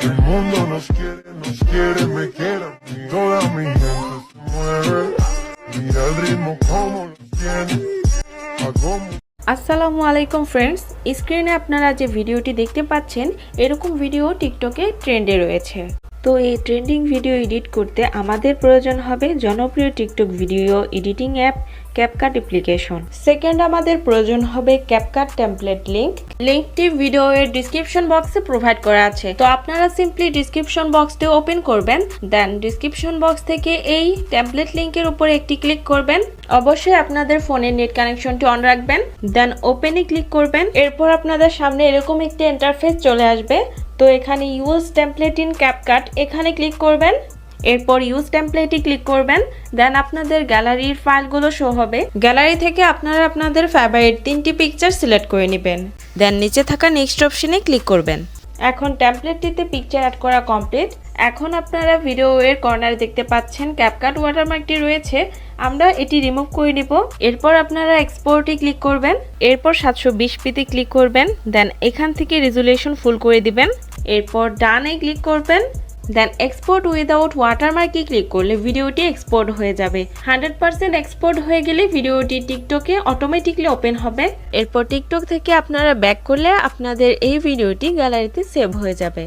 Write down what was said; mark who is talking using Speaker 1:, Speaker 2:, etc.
Speaker 1: El mundo nos quiere, me quiere. Toda mi gente se mueve. Mira el ritmo como lo tiene. A como.
Speaker 2: আসসালামু আলাইকুম friends, স্ক্রিনে আপনারা যে ভিডিওটি দেখতে পাচ্ছেন এরকম ভিডিও টিকটকে ট্রেন্ডে রয়েছে। তো এই ট্রেন্ডিং ভিডিও এডিট করতে আমাদের প্রয়োজন হবে জনপ্রিয় TikTok video editing app CapCut application. Second আমাদের প্রয়োজন হবে ক্যাপকাট টেমপ্লেট লিঙ্কটি ভিডিওর ডিসক্রিপশন বক্সে প্রোভাইড করা আছে। তো আপনারা সিম্পলি ডিসক্রিপশন বক্সটি ওপেন করবেন, দেন ডিসক্রিপশন বক্স থেকে এই টেমপ্লেট লিঙ্কের উপরে একটি ক্লিক করবেন। অবশ্যই আপনাদের ফোনের নেট কানেকশনটি অন রাখবেন, দেন ওপেনে ক্লিক করবেন। এরপর আপনাদের সামনে এরকম একটি ইন্টারফেস চলে আসবে। তো এখানে ইউজ টেমপ্লেট ইন ক্যাপকাট এখানে ক্লিক করবেন। এরপর ইউজ টেমপ্লেটে ক্লিক করবেন, দেন আপনাদের গ্যালারির ফাইলগুলো শো হবে। গ্যালারি থেকে আপনারা আপনাদের ফেভারিট 3টি পিকচার সিলেক্ট করে নেবেন, দেন নিচে থাকা নেক্সট অপশনে ক্লিক করবেন। এখন টেমপ্লেটটিতে পিকচার অ্যাড করা কমপ্লিট। এখন আপনারা ভিডিওর কর্নারে দেখতে পাচ্ছেন ক্যাপকাট ওয়াটারমার্কটি রয়েছে, আমরা এটি রিমুভ করে নিব। এরপর আপনারা এক্সপোর্টে ক্লিক করবেন, এরপর 720pতে ক্লিক করবেন, দেন এখান থেকে রেজুলেশন ফুল করে দিবেন। এরপর ডানে ক্লিক করবেন, দেন এক্সপোর্ট উইদাউট ওয়াটারমার্কে ক্লিক করলে ভিডিওটি এক্সপোর্ট হয়ে যাবে। 100% এক্সপোর্ট হয়ে গেলে ভিডিওটি টিকটকে অটোমেটিকলি ওপেন হবে। এরপর টিকটক থেকে আপনারা ব্যাক করলে আপনাদের এই ভিডিওটি গ্যালারিতে সেভ হয়ে যাবে।